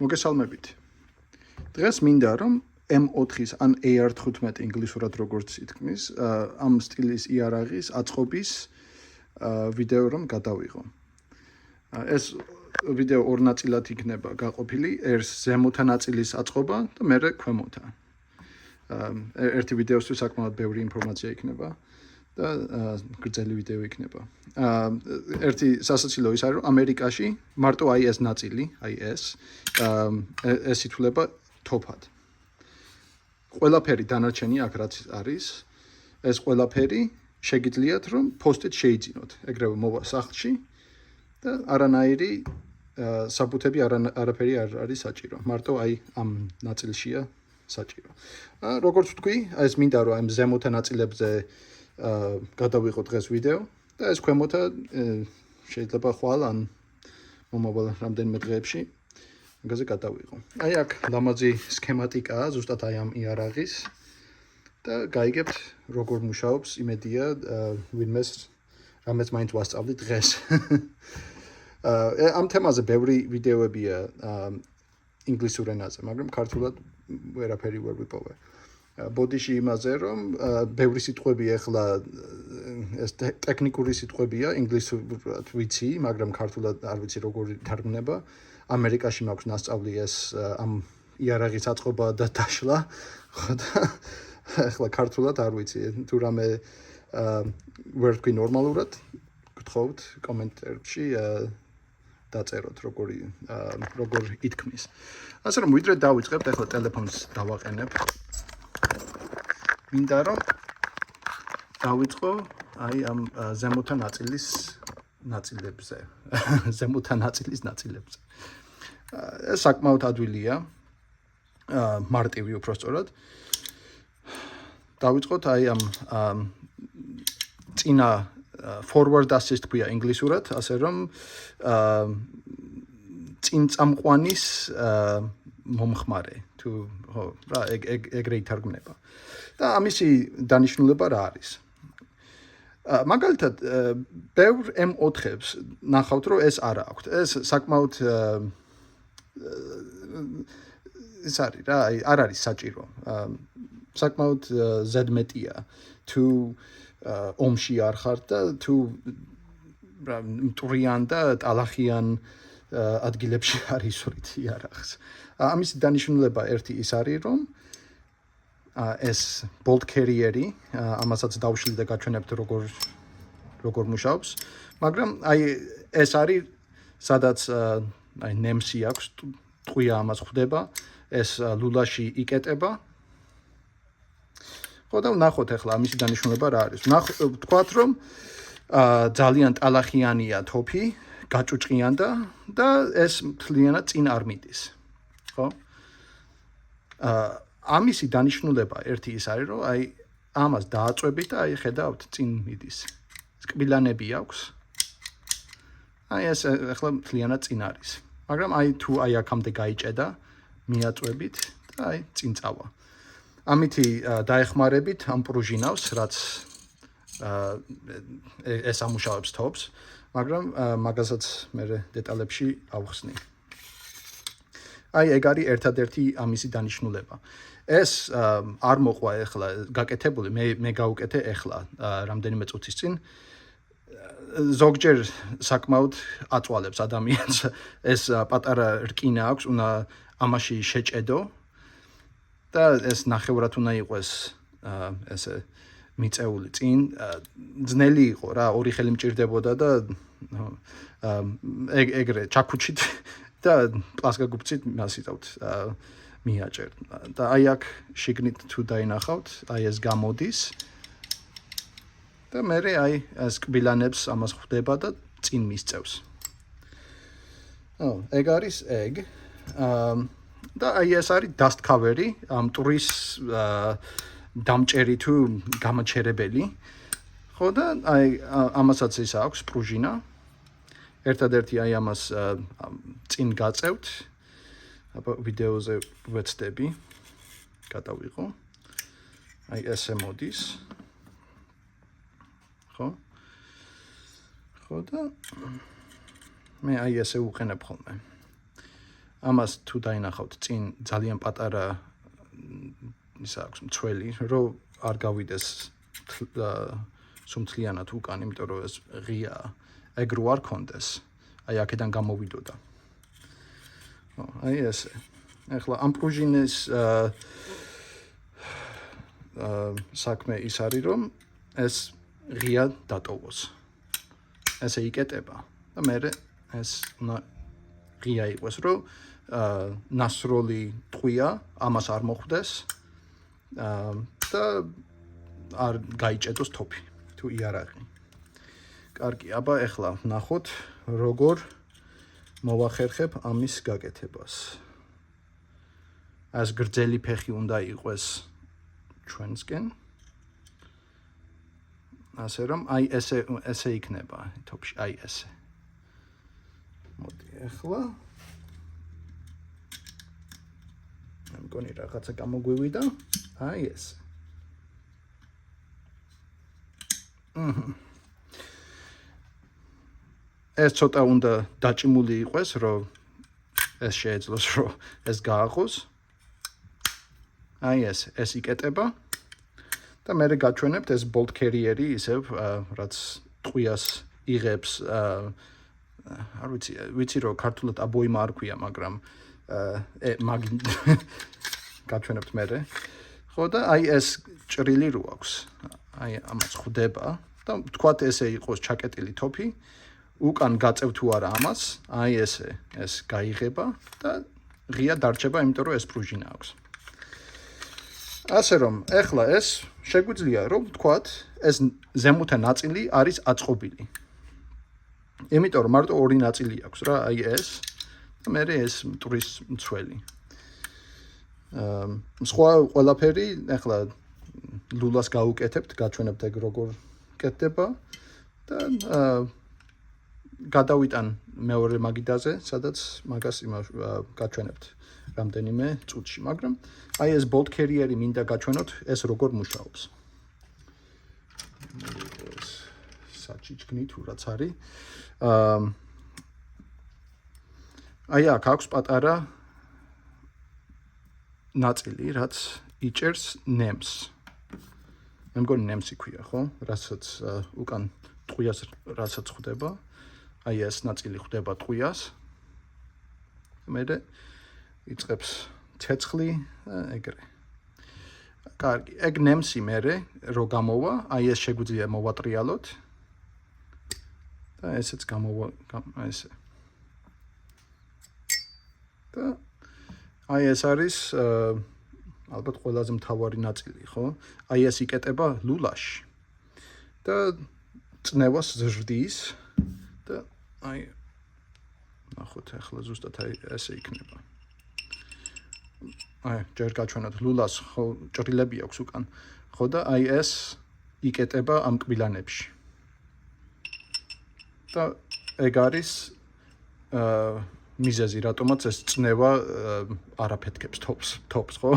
მოგესალმებით. დღეს მინდა რომ M4-ის ან AR-15 ინგლისურად როგორც ითქმის, ამ სტილის იარაღის აწყობის ვიდეო რომ გადავიღო. ეს ვიდეო ორ ნაწილად იქნება გაყოფილი, ერთ ზემოთა ნაწილის აწყობა და მერე ქვემოთა. ერთი ვიდეოსთვის საკმაოდ ბევრი ინფორმაცია იქნება და გრძელი ვიდეო იქნება. ერთი სასაცილო ის არის, რომ ამერიკაში მარტო აი ეს ნაწილი, აი ეს ითვლება თოფად. ყველაფერი დანარჩენი აქ რაც არის, ეს ყველაფერი შეგიძლიათ რომ პოსტით შეიძინოთ, ეგრევე მოვა სახლში და არანაირი საბუთები არაფერი არ არის საჭირო. მარტო აი ამ ნაწილშია საჭირო. როგორც ვთქვი, ეს მინდა რომ ამ ზემოთა ნაწილებზე გადავიღო დღეს ვიდეო და ეს ქვემოთა შეიძლება ხვალ ან მომავალ რამდენიმე დღეებში მაგაზე გადავიღო. აი აქ ლამაზი სქემატიკაა ზუსტად აი ამ იარაღის და გაიგებთ როგორ მუშაობს, იმედია ვინმეს რამაც მაინც ვასწავლი დღეს. ამ თემაზე ბევრი ვიდეოებია ინგლისურ ენაზე, მაგრამ ქართულად ვერაფერი ვერ ვიპოვე. ბოდიში იმაზე რომ ბევრი სიტყვები ახლა ეს ტექნიკური სიტყვებია, ინგლისურად ვიცი, მაგრამ ქართულად არ ვიცი როგორ ითარგმნება. ამერიკაში მაქვს ნასწავლი ეს ამ იარაღის აწყობა და დაშლა, ხო და ახლა ქართულად არ ვიცი, თუ რამე ვერ ვთქვი ნორმალურად, გთხოვთ კომენტებში დაწეროთ როგორ ითქმის. ასე რომ ვიდრე დავიწყებთ, ახლა ტელეფონს დავაყენებ. მინდა რომ დავიწყო აი ამ ზემოთა ნაწილებზე. ზემოთა ნაწილის ნაწილებზე. ეს საკმაოდ ადვილია. მარტივი უпростоრად. დავიწყოთ აი ამ წინა forward assist ქვია ინგლისურად, ასე რომ წინ წამყვანის მომხმარე თუ ხო რა ეგრე ითარგმნება. და ამისი დანიშნულება რა არის? მაგალითად, ბევრ M4-ებს ნახავთ, რომ ეს არ აქვთ. ეს საკმაოდ ის არის რა, არ არის საჭირო. საკმაოდ ზედმეტია თუ ომში არ ხართ და თუ მტვრიან და ტალახიან ადგილებში არ ისვრით იარაღს. ამისი დანიშნულება ერთი ის არის, რომ ეს bolt carrier-ი, ამასაც დავშლი და გაჩვენებთ როგორ მუშაობს, მაგრამ აი ეს არის სადაც აი ნემსი აქვს, ტყვია ამას ხვდება, ეს ლულაში იკეტება. ხო და ვნახოთ ახლა ამისი დანიშნულება რა არის. ვთქვათ რომ ძალიან ტალახიანია თოფი, გაჭუჭყიანდა და ეს მთლიანად წინ არ მიდის. ხო? ამისი დანიშნულება ერთი ის არის, რომ აი ამას დააწვევით და აი ხედავთ წინ მიდის. კბილანები აქვს. აი ეს ახლა მთლიანად წინ არის. მაგრამ აი თუ აი აქამდე გაიჭედა, მიაწვევით და აი წინ წავა. ამითი დაეხმარებით ამ პრუჟინავს, რაც ეს ამუშავებს თოფს, მაგრამ მაგასაც მე დეტალებში ავხსნი. აი ეგ არის ერთადერთი ამისი დანიშნულება. ეს არ მოყვა ახლა გაკეთებული, მე გავუკეთე ახლა რამდენიმე წუთის წინ. ზოგჯერ საკმაოდ აწვალებს ადამიანს. ეს პატარა რკინა აქვს, უნდა ამაში შეჭედო და ეს ნახევრად უნდა იყოს ესე მიწეული წინ. ძნელი იყო რა, ორი ხელი მჭირდებოდა და ეგრე ჩაქუჩით და პლასკაგუბცით მასიტავთ მიაჭერ. და აი აქ შიგნით თუ დაინახავთ, აი ეს გამოდის. და მე აი ეს კბილანებს ამას ხვდება და წინ მისწევს. ეგ არის ეგ. და აი ეს არის dust cover-ი, ამ ტვრის დამჭერი თუ გამაჩერებელი. ხო და აი ამასაც ის აქვს პრუჟინა. ერთადერთი აი ამას წინ გაწევთ. აბა ვიდეოზე ვეცდები. გადავიღო. აი ესე მოდის. ხო? ხო და მე აი ესე უყენებ ხოლმე. ამას თუ დაინახავთ წინ ძალიან პატარა ისა აქვს მცველი, რომ არ გავიდეს სუმთლიანად უკან, იმიტომ რომ ეს ღია ეგ რო არ კონდეს. აი აქედან გამოვიდოდა. აი ესე. ახლა ამ პრუჟინის საქმე ის არის, რომ ეს ღია დატოვოს. ესე იკეტება და მე ეს ღია იყოს, რომ ნასროლი ტყვია, ამას არ მოხვდეს და არ გაიჭედოს თოფი თუ იარაღი. კარგი, აბა ეხლა ნახოთ როგორ მოვახერხებ ამის გაკეთებას. ეს გრძელი ფეხი უნდა იყოს ჩვენსკენ. ასე რომ აი ესე იქნება თოფში, აი ესე. მოდი ეხლა მე მგონი რაღაცა გამოგვივიდა. აი ესე. ეს ცოტა უნდა დაჭიმული იყოს, რომ ეს შეეძლოს, რომ ეს გააღოს. აი ეს იკეტება და მე გაჩვენებთ ეს bolt carrier-ი ისევ რაც ტყვიას იღებს არ ვიცი რომ ქართულად აბოიმა არ ქვია, მაგრამ გაჩვენებთ მე. ხო და აი ეს ჭრილი რო აქვს. აი ამას ხვდება და თქვათ ესე იყოს ჩაკეტილი თოფი. უკან გაწევ თუ არა ამას, აი ესე ეს გაიღება და ღია დარჩება, იმიტომ რომ ეს პრუჟინა აქვს. ასე რომ, ეხლა ეს შეგვიძლია რომ ვთქვათ, ეს ზემოთა ნაწილი არის აწყობილი. იმიტომ რომ მარტო ორი ნაწილი აქვს რა, აი ეს და მე ეს მტვრის მცველი. სხვა ყველაფერი, ეხლა ლულას გავუკეთებთ, გაჩვენებთ ეგ როგორ კეთდება და გადავიტან მეორე მაგიდაზე, სადაც მაგას გაჩვენებთ რამდენიმე წუთში, მაგრამ აი ეს bolt carrier-ი მინდა გაჩვენოთ, ეს როგორ მუშაობს. საჩიჩქნი თუ რაც არის. აი აქ აქვს პატარა ნაწილი, რაც იჭერს ნემს. მე მგონი ნემსი ქვია, ხო? რასაც უკან ტყვიას რასაც ხვდება. აი ეს ნაწილი ხვდება ტყვიას. მე იწყებს ცეცხლი და ეგრე. კარგი, ეგ ნემსი მე რო გამოვა, აი ეს შეგვიძლია მოვატრიალოთ. და ესეც გამოვა ესე. და აი ეს არის ალბათ ყველაზე მთავარი ნაწილი, ხო? აი ეს იკეტება ლულაში. და წნევას ზრდის და აი ნახოთ ახლა ზუსტად აი ესე იქნება. აი ჯერ გაჩვენოთ ლულას ხო ჭრილები აქვს უკან. ხო და აი ეს იკეტება ამ კბილანებში. და ეგ არის მიზეზი, რატომაც ეს წნევა არ აფეთქებს თოფს, ხო?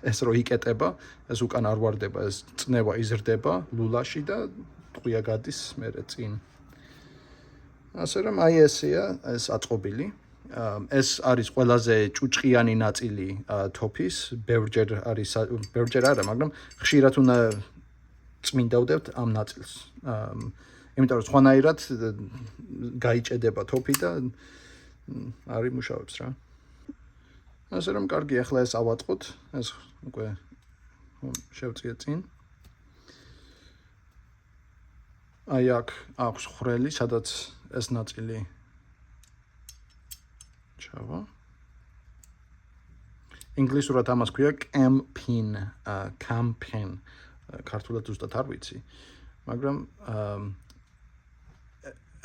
ეს რო იკეტება, ეს უკან არ ვარდება, ეს წნევა იზრდება ლულაში და ტყვია გადის მერე წინ. ასე რომ აი ესეა ეს აწყობილი. ეს არის ყველაზე ჭუჭყიანი ნაწილი თოფის, ბევრჯერ არა, მაგრამ ხშირად უნდა წმინდავდებთ ამ ნაწილს. იმიტომ რომ სხვანაირად გაიჭედება თოფი და არ იმუშავებს რა. ასე რომ კარგი, ახლა ეს ავაწყოთ, ეს უკვე შევწიეთ წინ. აი აქ აქვს ხვრელი, სადაც ეს ნაწილი ჩავა. ინგლისურად ამას ქვია cam pin. ქართულად ზუსტად არ ვიცი. მაგრამ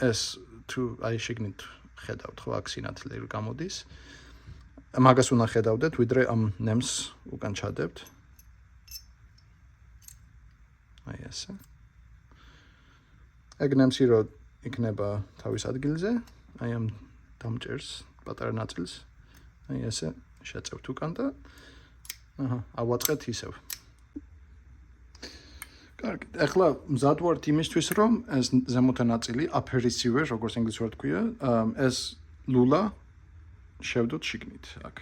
ეს თუ აი შეგნით ხედავთ ხო აქ სინათლე გამოდის. მაგას უნდა ხედავდეთ, ვიდრე ამ ნემს უკან ჩადებთ. აი ესე. ეგ ნემსი რო იქნება თავის ადგილზე, აი ამ დამჭერს პატარა ნაწილს. აი ესე შეწევთ უკან და ავაწყეთ ისევ. კარგი, ახლა მზად ვართ იმისთვის, რომ ეს ზემოთა ნაწილი upper receiver, როგორც ინგლისურად ქვია, ეს ლულა შევდოთ შიგნით აქ.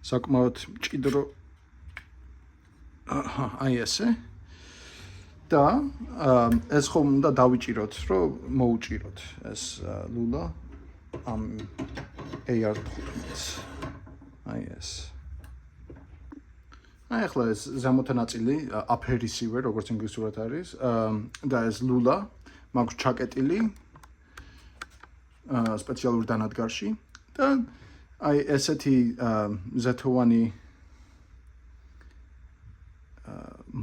საკმაოდ მჭიდრო აი ესე. და ეს ხომ უნდა დავიჭიროთ, რომ მოუჭიროთ ეს ლულა ამ AR-15-ს. აი ეს. აი ახლა ეს ზემოთა ნაწილი upper receiver, როგორც ინგლისურად არის, და ეს ლულა მაქვს ჩაკეტილი სპეციალურ დანადგარში და აი ესეთი ზეთოვანი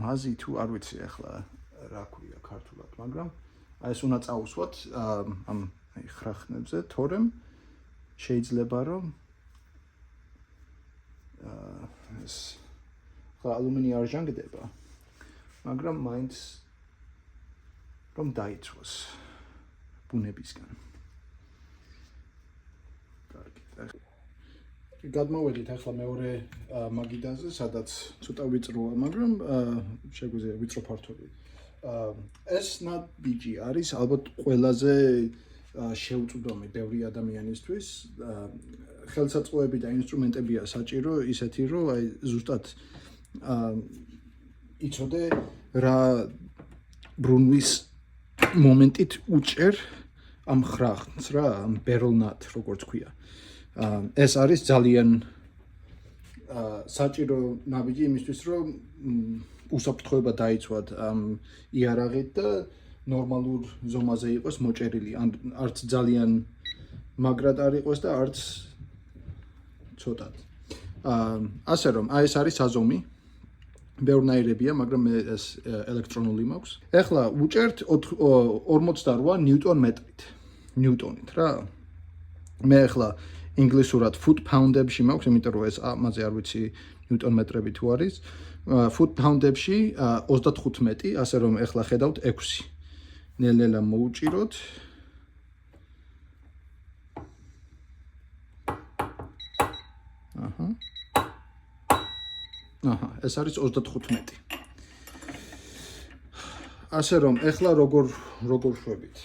მაზი თუ არ ვიცი ახლა რა ქვია ქართულად, მაგრამ აი ეს უნდა წაუსვათ ამ ხრახნებზე, თორემ შეიძლება რომ ეს ხა ალუმინი არ ჟანგდება, მაგრამ მაინც რომ დაიცვას ბუნებისგან. გადმოვედით ახლა მეორე მაგიდაზე, სადაც ცოტა ვიწროა, მაგრამ შეგვიძლია ვიწრო ფართობი. ეს ნაბიჯი არის ალბათ ყველაზე შეუწვდომი ბევრი ადამიანისთვის. ხელსაწყოები და ინსტრუმენტებია საჭირო ისეთი, რომ აი ზუსტად იცოდე რა ბრუნვის მომენტით უჭერ ამ ხრახნს რა, ამ ბერლნად, როგორც ქვია. ეს არის ძალიან საჭირო ნაბიჯი იმისთვის, რომ უსაფრთხოება დაიცვათ ამ იარაღით და ნორმალურ ზომაზე იყოს მოჭერილი, არც ძალიან მაგრად არ იყოს და არც ცოტად. ასე რომ, აი ეს არის საზომი. ბევრნაირებია, მაგრამ მე ეს ელექტრონული მაქვს. ეხლა უჭერთ 48 ნიუტონ-მეტრით. ნიუტონით რა. მე ეხლა ინგლისურად foot pound-ებში მაქვს, იმიტომ რომ ეს ამაზე არ ვიცი ნიუტონ-მეტრები თუ არის. foot pound-ებში 35, ასე რომ ეხლა ხედავთ 6. ნელ-ნელა მოუჭიროთ. ეს არის 35. ასე რომ ეხლა როგორ შვებით.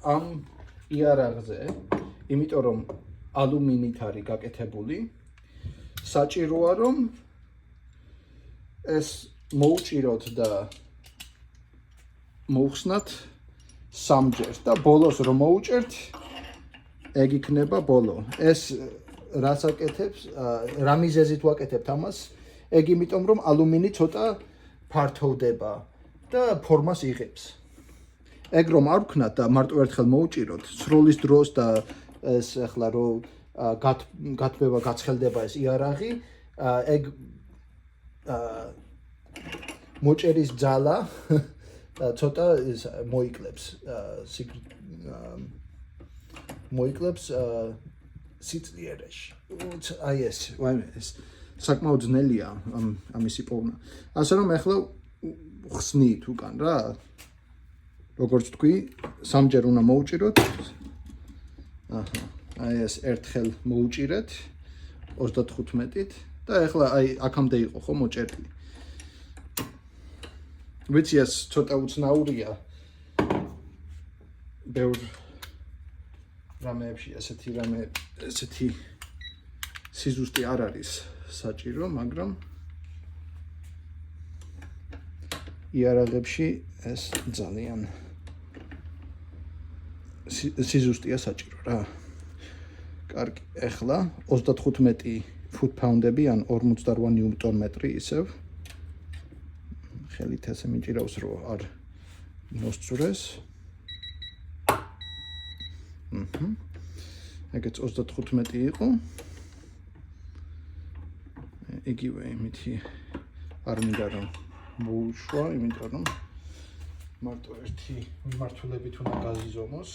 ამ იარაღზე, იმიტომ რომ ალუმინით არის გაკეთებული, საჭიროა რომ ეს მოუჭიროთ და მოუხსნათ სამჯერ და ბოლოს რომ მოუჭერთ, ეგ იქნება ბოლო. ეს რას აკეთებს, რა მიზეზით ვაკეთებთ ამას? ეგ იმიტომ რომ ალუმინი ცოტა ფართოვდება და ფორმას იღებს. ეგ რომ არ ვქნათ და მარტო ერთხელ მოუჭიროთ, სროლის დროს და ეს ახლა რომ გათბება, გაცხელდება ეს იარაღი, ეგ მოჭერის ძალა ცოტა მოიკლებს სიძლიერეში. აი ეს საკმაოდ ძნელია ამისი პოვნა. ასე რომ ახლა ხსნით უკან რა. როგორც თქვი, სამჯერ უნდა მოუჭიროთ. აი ეს ერთხელ მოუჭირეთ 35-ით და ახლა აი აქამდე იყო ხო მოჭერილი. ვიცი ეს ცოტა უცნაურია. ბევრ რამეებში ესეთი სიზუსტე არ არის საჭირო, მაგრამ იარაღებში ეს ძალიან სიზუსტეა საჭირო რა. კარგი, ახლა 35 foot pound-ები ან 48 ნიუტონ-მეტრი ისევ. ხელით ესე მიჭირავს რომ არ მოსწურეს. ეგეც 35 იყო. იგივე იმითი არ მინდა რომ მოუშვა, იმიტომ რომ მარტო ერთი მიმართულებით უნდა გაზიზომოს.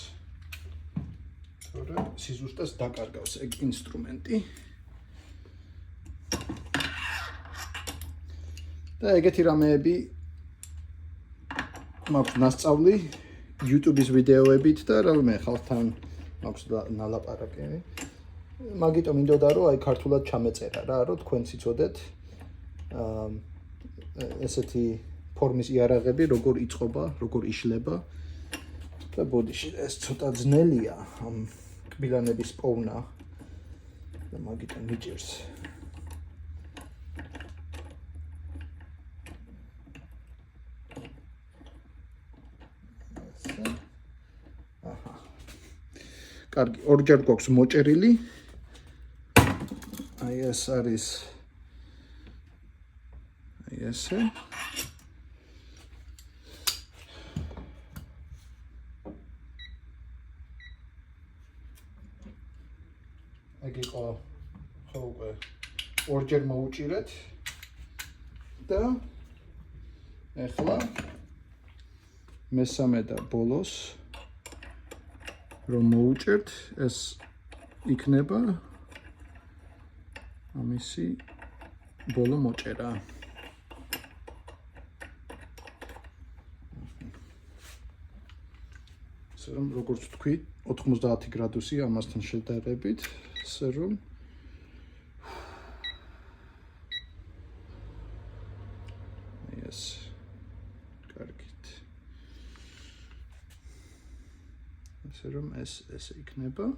თორემ სიზუსტეს დაკარგავს ეგ ინსტრუმენტი. და ეგეთი რამეები მაქვს ნასწავლი YouTube-ის ვიდეოებით და რამე ხალხთან მაქვს ნალაპარაკები. მაგიტომ მინდოდა რომ აი ქართულად ჩამეწერა რა, რომ თქვენც იცოდეთ ესეთი ფორმის იარაღები როგორ იწყობა, როგორ იშლება. და ბოდიში ეს ცოტა ძნელია ამ კბილანების პოვნა. და მაგიტო მიჭირს. აჰა. კარგი, ორჯერ გვაქვს მოჭერილი. აი ეს არის აი ესე. ეგ იყო ხო უკვე ორჯერ მოუჭირეთ და ეხლა მესამე და ბოლოს რომ მოუჭერთ ეს იქნება ამისი ბოლო მოჭერა. ასე რომ როგორც თქვი 90 გრადუსი ამასთან შედარებით, ასე რომ ეს კარგით. ასე რომ ესე იქნება.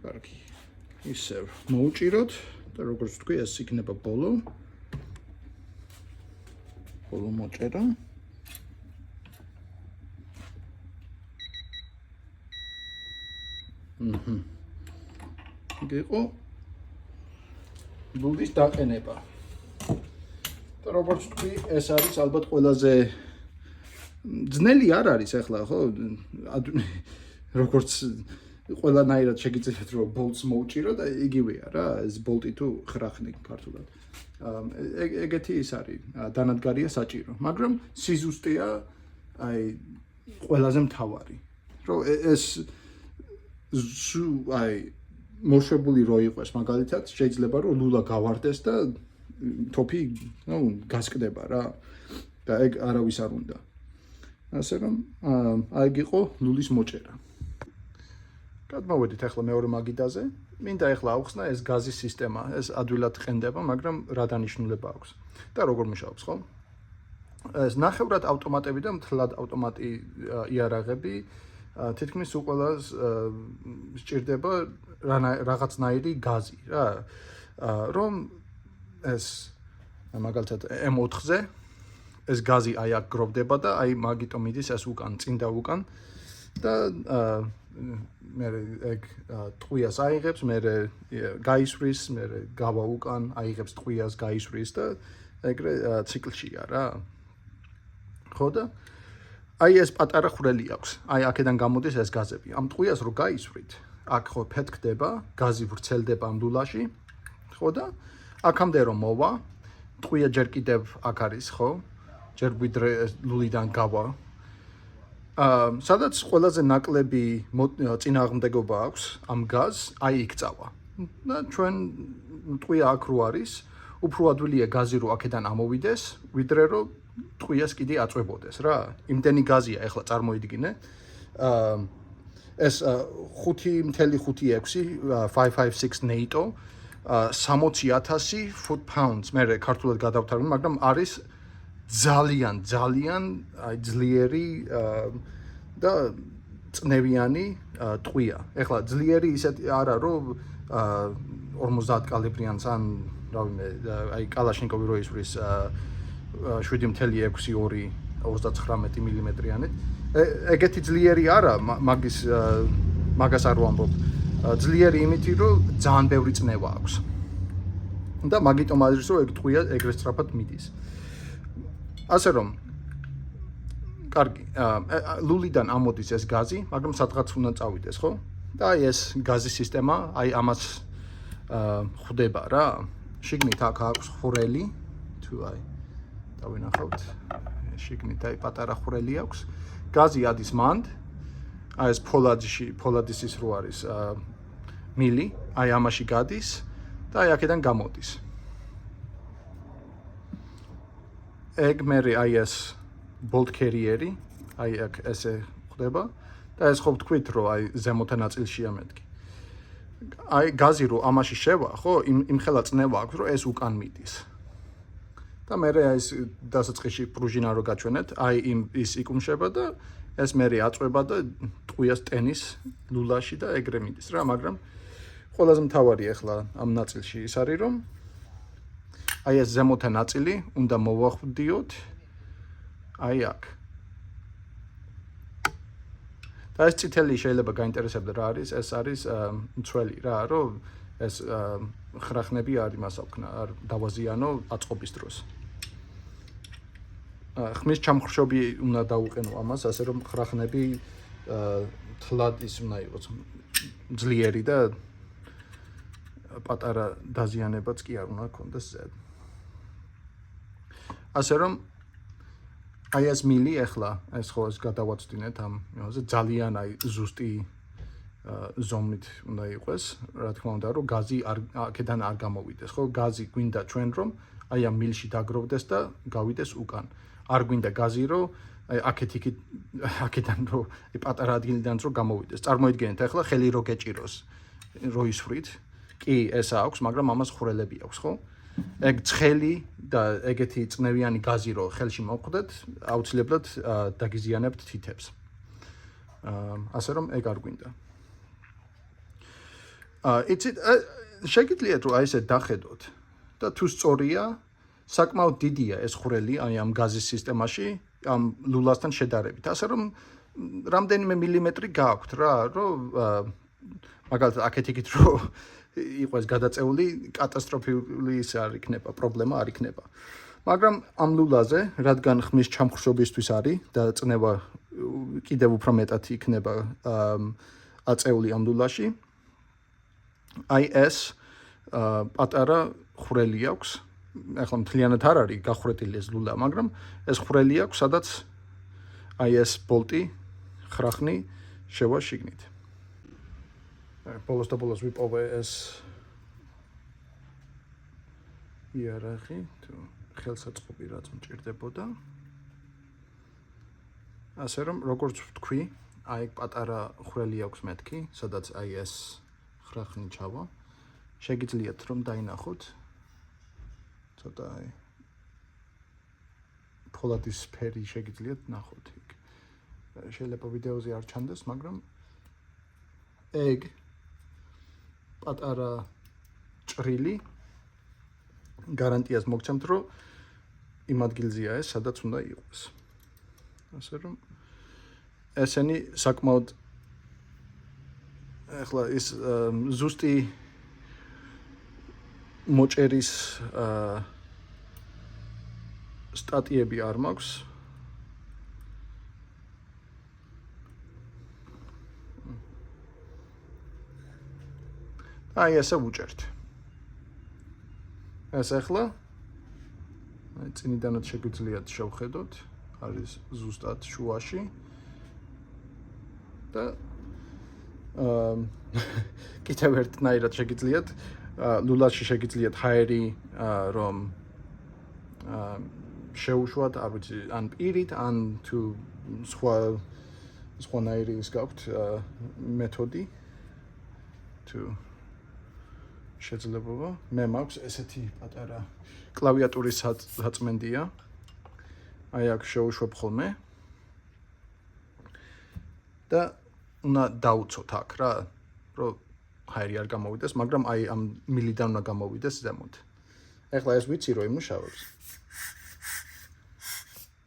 კარგი. ისევ მოუჭიროთ და როგორც თქვი, ეს იქნება ბოლო მოჭერა. გიყო ლულის დაყენება. და როგორც თქვი, ეს არის ალბათ ყველაზე ძნელი არ არის ახლა, ხო? როგორც ყველანაირად შეგიძლიათ რომ ბოლტს მოუჭირო და იგივეა რა, ეს ბოლტი თუ ხრახნი ქართულად. ეგეთი ის არის, დანადგარია საჭირო, მაგრამ სიზუსტეა აი ყველაზე მთავარი. რომ ეს აი მოშვებული რო იყოს მაგალითად, შეიძლება რომ ლულა გავარდეს და თოფი, გასკდება რა. და ეგ არავის არ უნდა. ასე რომ აი გიყო ლულის მოჭერა. გადმოვედით ახლა მეორე მაგიდაზე. მინდა ახლა ავხსნა ეს გაზის სისტემა, ეს ადვილად ყენდება, მაგრამ რა დანიშნულება აქვს და როგორ მუშაობს, ხო? ეს ნახევრად ავტომატები და მთლად ავტომატი იარაღები თითქმის უყველას სჭირდება რაღაცნაირი გაზი, რა. რომ ეს მაგალითად M4-ზე ეს გაზი აი აქ გროვდება და აი მაგიტო მიდის ეს უკან, წინ და უკან და მე ეგ ტყვიას აიღებს, მე გაისვრის, მე გავა უკან, აიღებს ტყვიას, გაისვრის და ეგრე ციკლშია რა. ხო და აი ეს პატარა ხვრელი აქვს. აი აქედან გამოდის ეს გაზები. ამ ტყვიას რო გაისვრით, აქ ხო ფეთქდება, გაზი ვრცელდება ამ ლულაში, ხო და აქამდე რომ მოვა, ტყვია ჯერ კიდევ აქ არის, ხო? ჯერ ვიდრე ლულიდან გავა. სადაც ყველაზე ნაკლები წინააღმდეგობა აქვს ამ გაზს, აი იქ წავა. და ჩვენ ტყვია აქ რო არის, უფრო ადვილია გაზი რო აქედან ამოვიდეს, ვიდრე რომ ტყვიას კიდე აწვებოდეს რა. იმდენი გაზია ახლა წარმოიდგინე. ეს 5.56 556 NATO 60,000 foot-pounds. მე ქართულად გადავთარგმნი, მაგრამ არის ძალიან აი ძლიერი და წნევიანი ტყვია. ეხლა ძლიერი ისეთი არა რომ 50 კალიბრიანს ან რავიმე აი კალაშნიკოვი რო ისვრის 7.62 39 მმ-იანით. ეგეთი ძლიერი არა, მაგას არ ვამბობ. ძლიერი იმითი რომ ძალიან ბევრი წნევა აქვს. და მაგიტომ არის რომ ეგ ტყვია ეგრე სწრაფად მიდის. ასე რომ კარგი, ლულიდან ამოდის ეს გაზი, მაგრამ სადღაც უნდა წავიდეს, ხო? და აი ეს გაზის სისტემა, აი ამას ხვდება რა. შიგნით აქ აქვს ხვრელი, თუ აი დავინახავთ. შიგნით აი პატარა ხვრელი აქვს. გაზი ადის მანდ. აი ეს ფოლადის ის რო არის მილი, აი ამაში გადის და აი აქედან გამოდის. ეგ მე აი ეს bolt carrier-ი, აი აქ ესე ხდება და ეს ხო ვთქვით რომ აი ზემოთა ნაწილშია მეთქი. აი გაზი რო ამაში შევა, ხო, იმ ხელა წნევა აქვს რომ ეს უკან მიდის. და მე ეს დასაწყისში პრუჟინა რო გაჩვენეთ, აი ის იკუმშება და ეს მე აწვება და ტყუიას ტენის ლულაში და ეგრე მიდის რა, მაგრამ ყველაზე მთავარი ახლა ამ ნაწილში ის არის რომ აი ეს ზემოთა ნაწილი უნდა მოვახვდიოთ აი აქ. და ეს წითელი შეიძლება გაინტერესებდა რა არის, ეს არის მცველი რა, რომ ეს ხრახნები არ იმას აქვს, არ დავაზიანო აწყობის დროს. ხმის ჩამხრშობი უნდა დაუყენო ამას, ასე რომ ხრახნები თლად ის უნდა იყოს ძლიერი და პატარა დაზიანებაც კი არ უნდა ქონდეს ზედ. ასე რომ აი ეს მილი ახლა ეს ხო ეს გადავაცდინეთ ამ იმაზე ძალიან აი ზუსტი ზომით უნდა იყოს, რა თქმა უნდა, რომ გაზი აქედან არ გამოვიდეს, ხო? გაზი გვინდა ჩვენ რომ აი ამ მილში დაგროვდეს და გავიდეს უკან. არ გვინდა გაზი რომ აი აქედან რომ პატარა ადგილიდან რომ გამოვიდეს. წარმოიდგინეთ ახლა ხელი რო გეჭიროს, რო ისვრით, კი ესა აქვს, მაგრამ ამას ხვრელები აქვს, ხო? ეგ ცხელი და ეგეთი წნევიანი გაზი რო ხელში მოვხვდეთ, აუცილებლად დაგიზიანებთ თითებს. ასე რომ ეგ არ გვინდა. იცით, შეგიძლიათ რომ აი ესე დახედოთ და თუ სწორია, საკმაოდ დიდია ეს ხვრელი აი ამ გაზის სისტემაში, ამ ლულასთან შედარებით. ასე რომ რამდენიმე მილიმეტრი გააქვთ რა, რომ მაგალითად აქეთ-იქით რომ იყოს გადაწეული, კატასტროფული ის არ იქნება, პრობლემა არ იქნება. მაგრამ ამ ლულაზე, რადგან ხმის ჩამხრშობისთვის არის და წნევა კიდევ უფრო მეტად იქნება აწეული ამ ლულაში, აი ეს პატარა ხვრელი აქვს. ახლა მთლიანად არ არის გახვრეტილი ეს ლულა, მაგრამ ეს ხვრელი აქვს, სადაც აი ეს ბოლტი ხრახნი შევა შიგნით. ბოლოს და ბოლოს ვიპოვე ეს იარაღი, თუ ხელსაწყობი რაც მჭირდებოდა. ასე რომ როგორც ვთქვი, აი პატარა ხვრელი აქვს მეთქი, სადაც აი ეს ხრახნი ჩავა. შეგიძლიათ რომ დაინახოთ ცოტა აი ფოლადის ფერი შეგიძლიათ ნახოთ იქ. შეიძლება ვიდეოზე არ ჩანდეს, მაგრამ ეგ პატარა ჭრილი გარანტიას მოგცემთ, რომ იმ ადგილზეა ეს, სადაც უნდა იყოს. ასე რომ ესენი საკმაოდ ახლა ის ზუსტი მოჭერის სტატიები არ მაქვს. აი ესე ვუჭერთ. ეს ახლა წინიდანაც შეგვიძლიათ შევხედოთ, არის ზუსტად შუაში და კიდევ ერთნაირად შეგიძლიათ ლულაში შეგიძლიათ ჰაერი რომ შეუშვათ, არ ვიცი, ან პირით, ან თუ სხვანაირი ის გაქვთ მეთოდი თუ შეძლებობა. მე მაქვს ესეთი პატარა კლავიატურის საწმენდია. აი აქ შეუშვებ ხოლმე და უნდა დაუცოთ აქ რა, რომ ჰაერი არ გამოვიდეს, მაგრამ აი ამ მილიდან უნდა გამოვიდეს ზემოთ. ეხლა ეს ვიცი რომ იმუშავებს.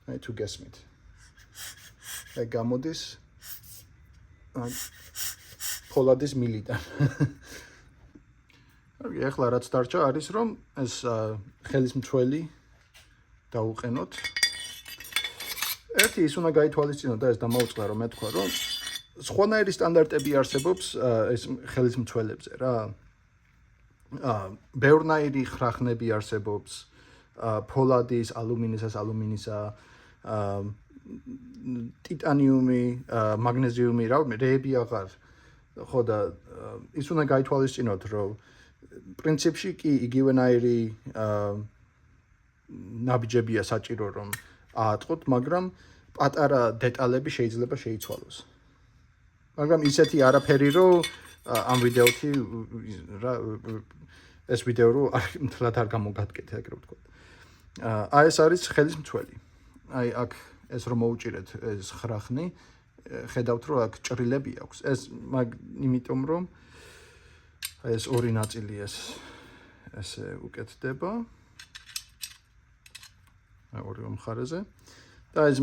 აი თუ გესმით. ეგ გამოდის ფოლადის მილიდან. ეხლა რაც დარჩა არის რომ ეს ხელის მცველი დაუყენოთ. ერთი ის უნდა გაითვალისწინოთ და ეს დამაუწყდა რომ მეთქვა რომ სხვანაირი სტანდარტები არსებობს ეს ხელის მცველებზე რა. ბევრნაირი ხრახნები არსებობს, ფოლადის, ალუმინისა, ტიტანიუმი, მაგნეზიუმი, რა, რეები აღარ. ხო და ის უნდა გაითვალისწინოთ რომ პრინციპში კი იგივენაირი ნაბიჯებია საჭირო რომ აატყოთ, მაგრამ პატარა დეტალები შეიძლება შეიცვალოს. მაგრამ ისეთი არაფერი რომ ამ ვიდეოთი რა ეს ვიდეო რო მთლად არ გამოგადგეთ, ეგრე ვთქვათ. აი ეს არის ხელის მცველი. აი აქ ეს რომ მოუჭირეთ ეს ხრახნი, ხედავთ რომ აქ ჭრილები აქვს. ეს იმიტომ რომ აი ეს ორი ნაწილი ესე უკეთდება. აი ორი მხარეზე. და ეს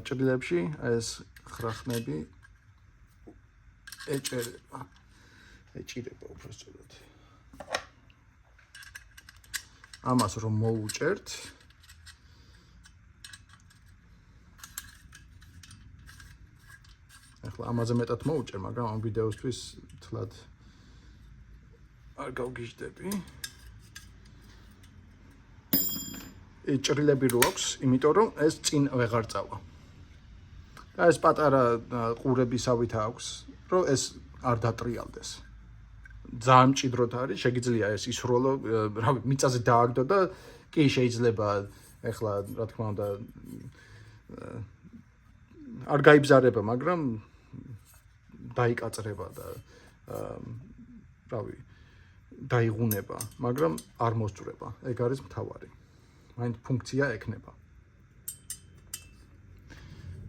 ჭრილებში ეს ხრახნები ეჭირება უბრალოდ. ამას რომ მოუჭერთ ახლა ამაზე მეტად მოუჭერ, მაგრამ ამ ვიდეოსთვის თლად არ გავგიჟდები. ჭრილები რო აქვს, იმიტომ რომ ეს წინ ვეღარ წავა. და ეს პატარა ყურებისავით აქვს, რომ ეს არ დატრიალდეს. ძალიან მჭიდროდ არის, შეგიძლია ეს ისროლო, რავი, მიწაზე დააგდო და კი შეიძლება ეხლა რა თქმა უნდა არ გაიბზარება, მაგრამ დაიკაწრება და რავი, დაიღუნება, მაგრამ არ მოსწრება. ეგ არის მთავარი. მაინც ფუნქცია ექნება.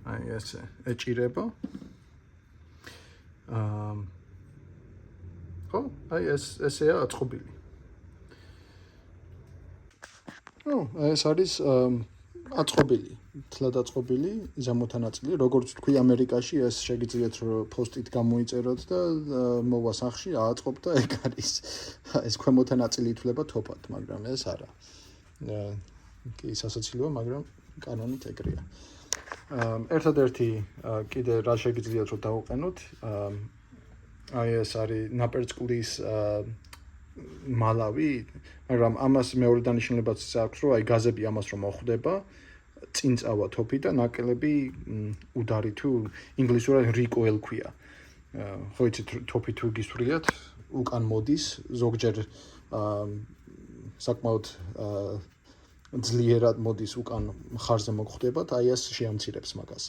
აი ესე ეჭირება. ხო, აი ესეა აწყობილი. ეს არის აწყობილი, თლად აწყობილი ზემოთა ნაწილი. როგორც თქვი, ამერიკაში ეს შეგიძლიათ რომ პოსტით გამოიწეროთ და მოვა სახში, ააწყობთ და ეგ არის. ეს ქვემოთა ნაწილი ითვლება თოფად, მაგრამ ეს არა. კი სასაცილოა, მაგრამ კანონით ეგრეა. ერთადერთი კიდე რა შეგიძლიათ რომ დავუყენოთ, აი ეს არის ნაპერწკლის მალავი, მაგრამ ამას მეორე დანიშნულებაც აქვს, რომ აი გაზები ამას რომ მოხვდება, წინ წავა თოფი და ნაკელები უდარი თუ ინგლისურად recoil ქვია. ხო იცით თოფი თუ გისვრიათ, უკან მოდის, ზოგჯერ საკმაოდ ძლიერად მოდის უკან მხარზე მოგხვდებათ, აი ეს შეამცირებს მაგას.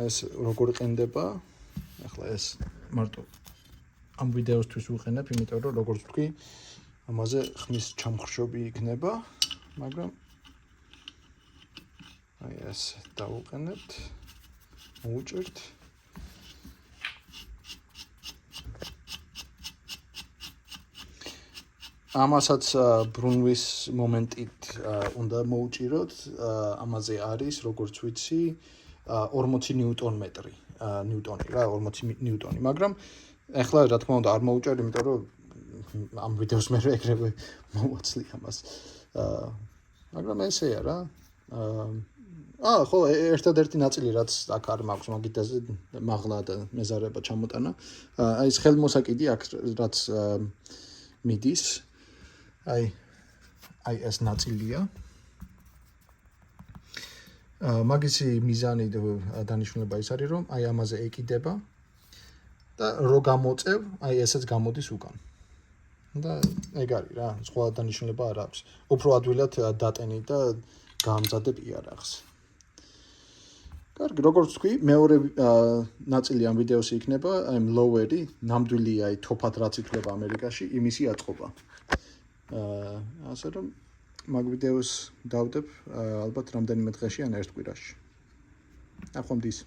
ეს როგორ ყენდება? ახლა ეს მარტო ამ ვიდეოსთვის ვუყენებ, იმიტომ რომ როგორც ვთქვი, ამაზე ხმის ჩამხრშობი იქნება, მაგრამ აი ეს დავუყენებთ, მოუჭერთ. ამასაც ბრუნვის მომენტით უნდა მოუჭიროთ, ამაზე არის, როგორც ვიცი, 40 ნიუტონ-მეტრი, ნიუტონი რა, 40 ნიუტონი, მაგრამ ეხლა რა თქმა უნდა არ მოუჭერ, იმიტომ რომ ამ ვიდეოს მე ეგრევე მოვაცლი ამას. მაგრამ ესეა რა. ხო, ერთადერთი ნაწილი რაც აქ არ მაქვს მაგიდაზე მაღლა და მეზარება ჩამოტანა. აი ეს ხელმოსაკიდი აქ რაც მიდის. აი ეს ნაწილია. მაგისი მიზანი დანიშნულება ის არის, რომ აი ამაზე ეკიდება და რო გამოწევ, აი ესეც გამოდის უკან. და ეგ არის რა, სხვა დანიშნულება არ აქვს. უფრო ადვილად დატენი და გაამზადებ იარაღს. კარგი, როგორც ვთქვი, მეორე ნაწილი ამ ვიდეოსი იქნება, აი ლოუერი, ნამდვილი აი თოფად რაც ითვლება ამერიკაში, იმისი აწყობა. ასე რომ მაგ ვიდეოს დავდებ ალბათ რამდენიმე დღეში ან ერთ კვირაში. ნახვამდის.